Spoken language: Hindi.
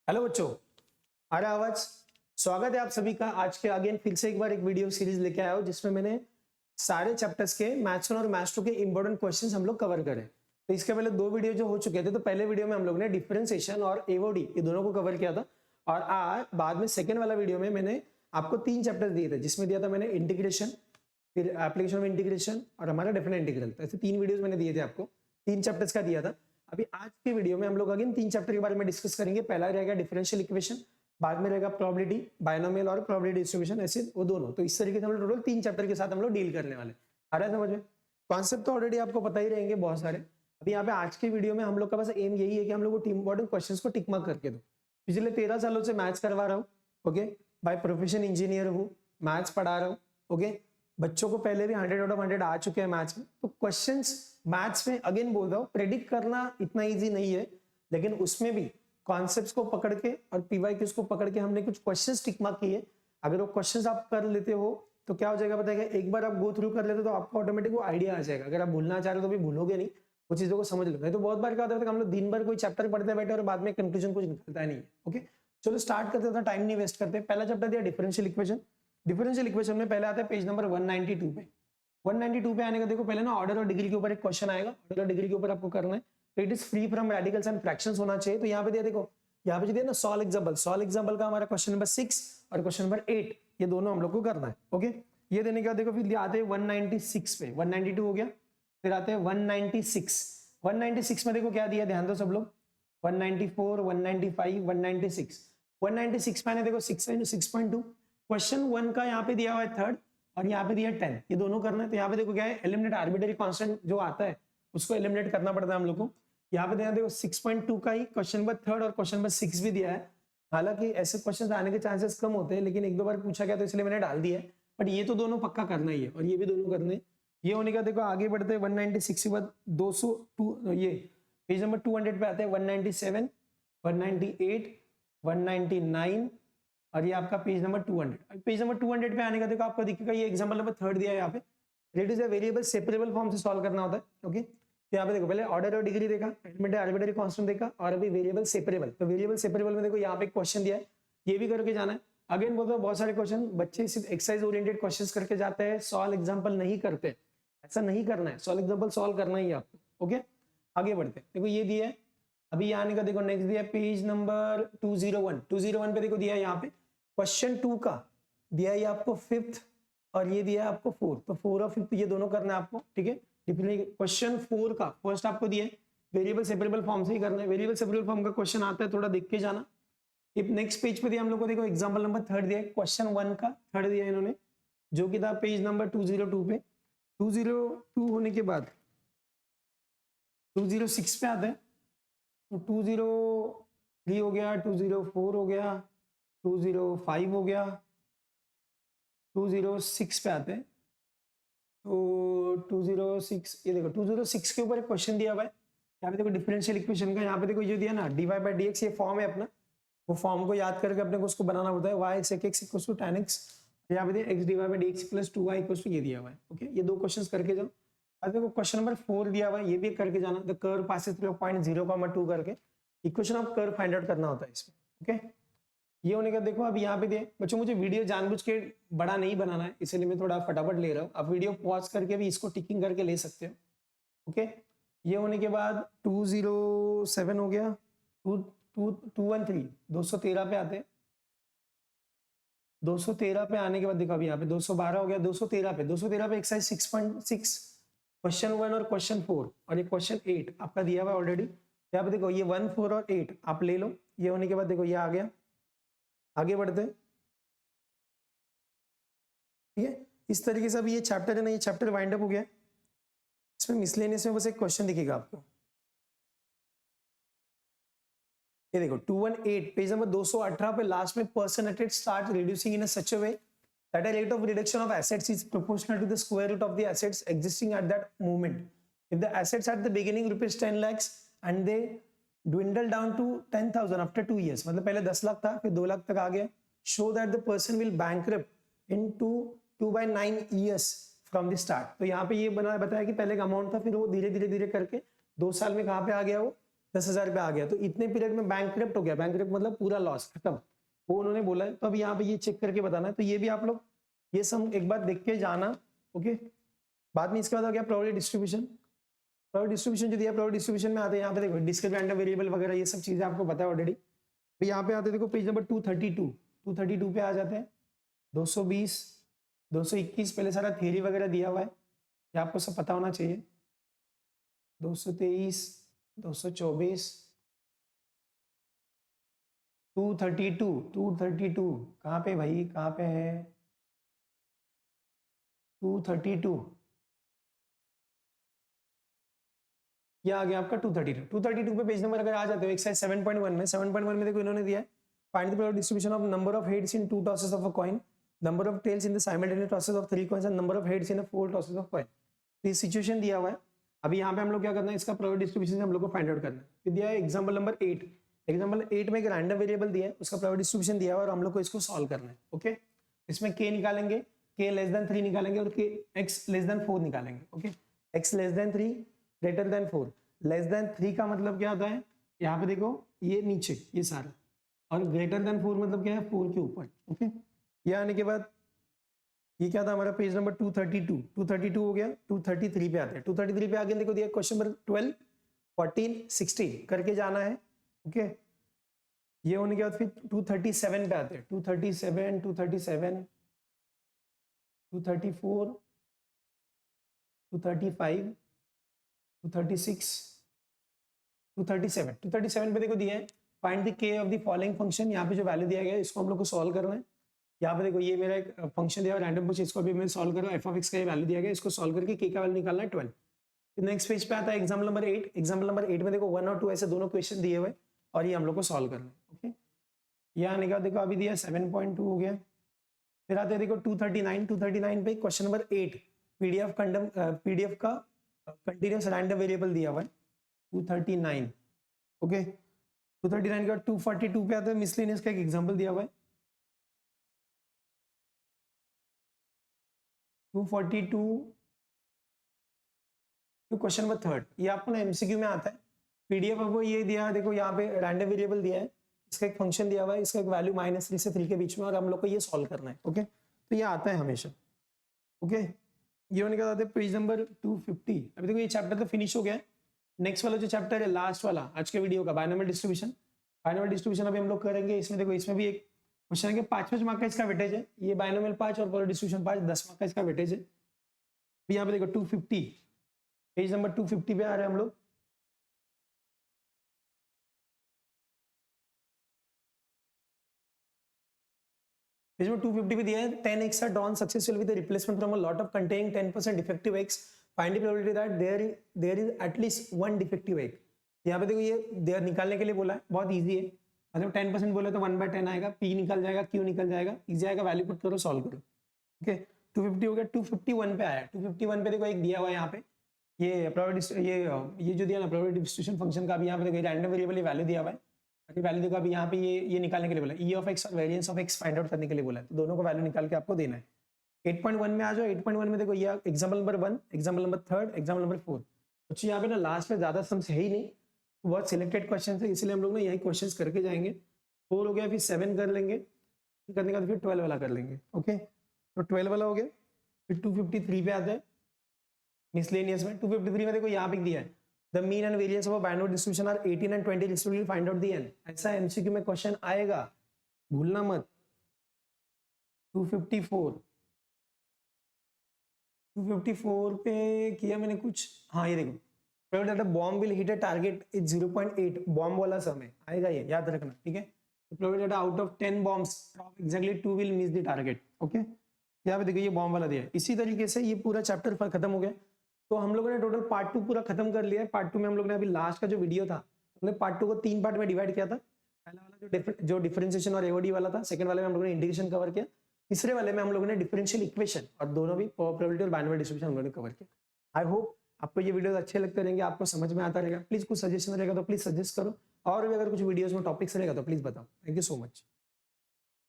हेलो बच्चों, आ रहा आवाज? स्वागत है आप सभी का। आज के अगेन फिर से एक बार एक वीडियो सीरीज लेके आया हूं जिसमें मैंने सारे चैप्टर्स के मैथ्स 1 और मैथ्स 2 के इंपॉर्टेंट क्वेश्चंस हम लोग कवर करें। तो इसके पहले दो वीडियो जो हो चुके थे, तो पहले वीडियो में हम लोग ने डिफरेंशिएशन और एओडी ये दोनों को कवर किया था, और आज बाद में सेकेंड वाला वीडियो में मैंने आपको 3 चैप्टर दिए थे, जिसमें दिया था मैंने इंटीग्रेशन, फिर एप्लीकेशन ऑफ इंटीग्रेशन और हमारा डेफिनेट इंटीग्रल। तो ऐसे 3 वीडियोस मैंने दिए थे आपको, 3 चैप्टर्स का दिया था। अभी आज के वीडियो में हम लोग अगेन 3 चैप्टर के बारे में डिस्कस करेंगे। पहला रहेगा डिफरेंशियल इक्वेशन, बाद में रहेगा प्रोबेबिलिटी, बायनोमियल और प्रोबेबिलिटी डिस्ट्रीब्यूशन, ऐसे वो दोनों। तो इस तरीके से हम लोग टोटल 3 चैप्टर के साथ हम लोग डील करने वाले। आ रहा है समझ में? कॉन्सेप्ट तो ऑलरेडी आपको पता ही रहेंगे बहुत सारे। अभी यहाँ पे आज के वीडियो में हम लोग का बस एम यही है कि हम लोग को इंपॉर्टेंट क्वेश्चंस को टिक मार्क करके दो। पिछले 13 सालों से मैथ्स करवा रहा हूँ, ओके, बाय प्रोफेशन इंजीनियर हूँ, मैथ्स पढ़ा रहा हूँ, ओके। बच्चों को पहले भी 100 आउट ऑफ 100 आ चुके हैं मैथ्स में। तो क्वेश्चंस मैथ्स में अगेन बोल रहा हूँ, प्रेडिक्ट करना इतना ईजी नहीं है, लेकिन उसमें भी कॉन्सेप्ट्स को पकड़ के और पीवाईक्यूज को पकड़ के हमने कुछ क्वेश्चंस टिक मार्क किए। अगर वो क्वेश्चंस आप कर लेते हो तो क्या हो जाएगा पता है? एक बार आप गो थ्रू कर लेते हो तो आपको ऑटोमेटिक वो आइडिया आ जाएगा। अगर आप भूलना चाह रहे हो तो भी भूलोगे नहीं, वो चीजों को समझ लो। तो बहुत बार क्या होता है कि हम लोग दिन भर कोई चैप्टर पढ़ते बैठे और बाद में कंक्लूजन कुछ निकलता नहीं है। ओके, चलो स्टार्ट करते हैं, टाइम नहीं वेस्ट करते। पहला चैप्टर दिया डिफरेंशियल इक्वेशन। डिफरेंशियल इक्वेशन में पहले आता है पेज नंबर 192 पे। 192 पे आने का देखो, पहले ना ऑर्डर और डिग्री के ऊपर एक क्वेश्चन आएगा। ऑर्डर और डिग्री के ऊपर आपको करना है, तो it is free from radicals and fractions होना चाहिए। तो यहाँ पे दिया देखो, यहाँ पे जो दिया ना सॉल्व एग्जांपल, सॉल्व एग्जांपल का हमारा क्वेश्चन नंबर 6 और क्वेश्चन नंबर 8, ये दोनों हम लोग को करना है। ओके, ये देने के बाद देखो फिर आते हैं 196 पे। 192 हो गया, फिर आते हैं 196। 196 में देखो क्या दिया, ध्यान दो सब लोग। 194, 195, 196। 196 में देखो 6.2 क्वेश्चन 1 का यहाँ पे दिया हुआ है 3rd, और यहाँ पे दिया 10, ये दोनों करना है। तो यहाँ पे देखो क्या है, एलिमिनेट आर्बिट्ररी कांस्टेंट जो आता है उसको एलिमिनेट करना पड़ता है हम लोग को। यहाँ पे देखो 6.2 का ही क्वेश्चन नंबर 3rd और क्वेश्चन नंबर 6 भी दिया है। हालांकि ऐसे क्वेश्चन आने के चांसेस कम होते हैं, लेकिन एक दो बार पूछा गया तो इसलिए मैंने डाल दिया है। बट ये तो दोनों पक्का करना ही है, और ये भी दोनों करने हैं। ये होने का देखो आगे बढ़ते हैं 196 के बाद 202, ये पेज नंबर 200 पे आते हैं 197, 198, 199, और ये आपका पेज नंबर 200। पेज नंबर 200 पे आने का देखो आपको दिखेगा ये एग्जांपल नंबर 3rd दिया है यहाँ पे। रेडियस या वेरिएबल सेपरेबल फॉर्म से सॉल्व करना होता है। ओके, तो यहाँ पे देखो पहले ऑर्डर और डिग्री देखा, एलिमेंट्री आर्बिट्ररी कांस्टेंट देखा, और अभी वेरिएबल सेपरेबल। तो वेरिएबल सेपरेबल में देखो यहाँ पे क्वेश्चन दिया है, ये भी करके जाना है। अगेन बोलते बहुत सारे क्वेश्चन बच्चे सिर्फ एक्सरसाइज ओरिएंटेड क्वेश्चंस करके जाते हैं, सॉल्व एग्जांपल नहीं करते। ऐसा नहीं करना है, सॉल्व एग्जांपल सॉल्व करना ही है आपको। ओके, आगे बढ़ते हैं। देखो ये दिया है, अभी आने का देखो नेक्स्ट दिया है पेज नंबर 201। 201 पे देखो दिया है यहाँ पे क्वेश्चन 2 का दिया है आपको 5th, और ये दिया है आपको 4th। तो 4 और 5th ये दोनों करना है आपको, ठीक है। क्वेश्चन 4 का फर्स्ट आपको दिया है वेरिएबल सेपरेबल फॉर्म से ही करना है। वेरिएबल सेपरेबल फॉर्म का क्वेश्चन आता है, थोड़ा देख के जाना। इफ नेक्स्ट पेज पे दिया हम लोग को देखो एग्जांपल नंबर 3rd दिया है, क्वेश्चन 1 का 3rd दिया है इन्होंने, जो कि था पेज नंबर 202 पे। 202 होने के बाद 206 पे आते हैं, तो 203 हो गया, 204 हो गया, 205 हो गया, 206 पे आते हैं। तो 206, ये देखो 206 के ऊपर एक क्वेश्चन दिया हुआ है। यहाँ पे देखो डिफरेंशियल इक्वेशन का, यहाँ पे देखो ये दिया ना dy/dx, ये फॉर्म है अपना। वो फॉर्म को याद करके अपने को उसको बनाना होता है, y sec x = tan x। यहाँ पे दिया x dy/dx + 2y = ये दिया हुआ है। ओके, ये दो क्वेश्चंस करके जाओ। अब देखो क्वेश्चन नंबर 4 दिया हुआ है, ये भी करके जाना। The curve passes through point 0,2 करके equation of curve find out करना होता है इसमें। ओके, ये होने का देखो अब यहाँ पे दिए बच्चों, मुझे वीडियो जानबूझ के बड़ा नहीं बनाना है, इसलिए मैं थोड़ा फटाफट ले रहा हूँ। आप वीडियो पॉज करके भी इसको टिकिंग करके ले सकते हो। ओके, ये होने के बाद 207 हो गया, 213, 213 पे आते हैं। 213 पे आने के बाद देखो अभी यहाँ पे 212 हो गया, 213 पे एक्सरसाइज 6.6 क्वेश्चन 1 और क्वेश्चन 4 और ये क्वेश्चन 8 आपका दिया हुआ है ऑलरेडी। यहाँ पे देखो ये 1, 4 और 8 आप ले लो। ये होने के बाद देखो ये आ गया, आगे बढ़ते हैं। ठीक है, इस तरीके से अभी ये चैप्टर है ना, ये चैप्टर वाइंड अप हो गया। इसमें मिसलेनियस में बस एक क्वेश्चन दिखेगा आपको, ये देखो 218 पेज नंबर 218 पे लास्ट में % start reducing in such a way that a rate of reduction of assets is proportional to the square root of the assets existing at that moment. If the assets at the beginning rupees 10 lakhs and they dwindle down to 10,000 after 2 years, मतलब पहले 10 लाख था फिर 2 लाख तक आ गया, show that the person will bankrupt in 2/9 years from the start. तो यहाँ पे ये बताया कि पहले का अमाउंट था, फिर वो धीरे धीरे करके 2 साल में कहाँ पे आ गया, वो 10,000 रुपये आ गया, तो इतने पीरियड में बैंकक्रप्ट हो गया। बैंकक्रप्ट मतलब पूरा लॉस खत्म, वो उन्होंने बोला है। तो अब यहाँ पे ये चेक करके बताना है। तो ये भी आप लोग ये सम एक बार देख के जाना, ओके। बाद में इसके बाद हो गया प्रोबेबिलिटी डिस्ट्रीब्यूशन। प्रोबेबिलिटी डिस्ट्रीब्यूशन जो दिया, प्रोबेबिलिटी डिस्ट्रीब्यूशन में आते हैं यहाँ पे देखो डिस्क्रीट रैंडम वेरिएबल वगैरह ये सब चीजें आपको पता है ऑलरेडी। तो यहाँ पे आते देखो पेज नंबर 232 पे आ जाते हैं। 220 221 पहले सारा थियरी वगैरह दिया हुआ है, ये आपको सब पता होना चाहिए। 223 224 232 कहाँ पे भाई, कहाँ पे है 232? ये आ गया आपका 232 पे पेज नंबर अगर आ जाते हो एक्सरसाइज 7.1 में देखो इन्होंने दिया है find the probability distribution of number of heads in 2 tosses of a coin, number of tails in the simultaneous tosses of 3 coins and number of heads in 4 tosses of coin. तो ये सिचुएशन दिया हुआ है। अभी यहाँ पे हम लोग क्या करना है, इसका प्रोबेबिलिटी डिस्ट्रीब्यूशन हम लोग को फाइंड आउट करना है। फिर दिया है एग्जांपल नंबर 8। एग्जांपल 8 में एक रैंडम वेरिएबल दिया है, उसका प्रोबेबिलिटी डिस्ट्रीब्यूशन दिया हुआ है और हम लोग को इसको सॉल्व करना है, ओके। इसमें k निकालेंगे, k लेस देन 3 निकालेंगे और x लेस देन 4 निकालेंगे, okay. x less than 3 greater than 4। Less than 3 का मतलब क्या होता है, यहाँ पे देखो ये नीचे ये सारा, और ग्रेटर देन 4 मतलब क्या है 4 के ऊपर, ओके। ये आने के बाद ये क्या था हमारा पेज नंबर 232 हो गया। 233 पे आते हैं। 233 पे आगे देखो दिया क्वेश्चन नंबर 12 14 16 करके जाना है, ओके। ये होने के बाद फिर 237 पे आते हैं। 237 234 235 236 237 पे देखो दिया है फाइंड द के ऑफ द फॉलोइंग फंक्शन। यहाँ पे जो वैल्यू दिया गया है इसको हम लोग को सॉल्व करना है। यहाँ पे देखो ये मेरा एक फंक्शन दिया है रैंडम कुछ, इसको भी मैं सॉल्व करूँ। एफ ऑफ एक्स का ये वैल्यू दिया गया है, इसको सॉल्व करके के का वैल्यू निकालना है 12। फिर नेक्स्ट पेज पे आता है एग्जाम्पल नंबर 8। एग्जाम्पल नंबर 8 में देखो 1 और 2 ऐसे दोनों क्वेश्चन दिए हुए और ये हम लोग को सॉल्व करना है, ओके। यहाँ आने का देखो अभी दिया 7.2 हो गया। फिर आते हैं देखो 239 पे क्वेश्चन नंबर 8 पीडीएफ का कंटिन्यूअस रैंडम वेरिएबल दिया हुआ है 239, ओके। 239 का 242 पे आता है मिसलेनियस का एक एग्जांपल दिया हुआ है 242 क्वेश्चन नंबर 3। ये आपको ना एमसीक्यू में आता है। पीडीएफ आपको ये दिया है, देखो यहाँ पे रैंडम वेरिएबल दिया है, इसका एक फंक्शन दिया हुआ है, इसका एक वैल्यू -3 से 3 के बीच में, और हम लोग को ये सॉल्व करना है, ओके। तो ये आता है हमेशा, ओके। ये होने के बाद आते हैं पेज नंबर 250। अभी देखो ये चैप्टर तो फिनिश हो गया है। नेक्स्ट वाला जो चैप्टर है लास्ट वाला आज के वीडियो का बायनोमियल डिस्ट्रीब्यूशन। बायनोमियल डिस्ट्रीब्यूशन अभी हम लोग करेंगे। इसमें देखो इसमें भी एक क्वेश्चन है कि 5 मार्क का इसका वेटेज है। ये बायनोमियल 5 और प्रोबेबिलिटी डिस्ट्रीब्यूशन 5 10 मार्क का इसका वेटेज है। यहाँ पे देखो 250 पेज नंबर 250 पे आ रहे हैं हम लोग। पेज नंबर 250 पे दिया है 10x are drawn successfully with the replacement from a lot of containing 10% defective x. Find the probability that there is at least one defective egg. यहाँ पे देखो ये देयर निकालने के लिए बोला है, बहुत इजी है। मतलब 10% बोले तो 1/10 आएगा, p निकल जाएगा, q निकल जाएगा, इजी आएगा, वैल्यू पुट करो, सॉल्व करो, ओके। 250 हो गया। 251 पे आया। 251 पे देखो एक दिया हुआ है यहाँ पे ये प्रोबेबिलिटी, ये जो दिया ना प्रोबेबिलिटी डिस्ट्रीब्यूशन फंक्शन का, भी यहाँ पे देखो रैंडम वेरिएबल वैल्यू दिया हुआ है। वैल्यू देखो अभी यहाँ पे ये निकालने के लिए बोला है, ई ऑफ एक्स और variance of x find out करने के लिए बोला है। तो दोनों को वैल्यू निकाल के आपको देना है। 8.1 में आ जाओ। 8.1 में देखो ये example number 1, example number 3, example number 4। कुछ यहाँ पे ना लास्ट में ज्यादा सम्स है ही नहीं, बहुत सिलेक्टेड क्वेश्चन है, इसलिए हम लोग ना यही क्वेश्चन करके जाएंगे। 4 हो गया, फिर 7 कर लेंगे, करने के बाद फिर 12 वाला कर लेंगे, ओके। तो 12 वाला हो गया। फिर 253 पे आते हैं मिसलेनियस में। 253 में देखो यहाँ पे दिया है the mean and variance of a binary distribution are 18 and 20 respectively, find out the n। ऐसा एमसीक्यू में क्वेश्चन आएगा, भूलना मत। 254 पे किया मैंने कुछ, हाँ ये देखो probability that a bomb will hit a target is 0.8, bomb वाला सम है, आएगा ये याद रखना, ठीक है। probability that out of 10 bombs exactly 2 will miss the target, okay. यहाँ पे देखो ये बॉम्ब वाला दिया है। इसी तरीके से ये पूरा चैप्टर खत्म हो गया। तो हम लोगों ने टोटल पार्ट 2 पूरा खत्म कर लिया है। पार्ट 2 में हम लोग ने अभी लास्ट का जो वीडियो था, हमने पार्ट 2 को 3 पार्ट में डिवाइड किया था। पहला वाला जो डिफरेंशिएशन और एओडी वाला था, सेकंड वाले में हम लोगों ने इंटीग्रेशन कवर किया, तीसरे वाले में हम लोगों ने डिफरेंशियल इक्वेशन, और दोनों भी प्रोबेबिलिटी और बाइनरी डिस्ट्रीब्यूशन हम लोगों ने कवर किया। आई होप आपको ये वीडियो अच्छे लगते रहेंगे, आपको समझ में आता रहेगा। प्लीज कुछ सजेशन रहेगा तो प्लीज सजेस्ट करो, और भी अगर कुछ वीडियोज में टॉपिक्स रहेगा तो प्लीज बताओ। Thank you so much.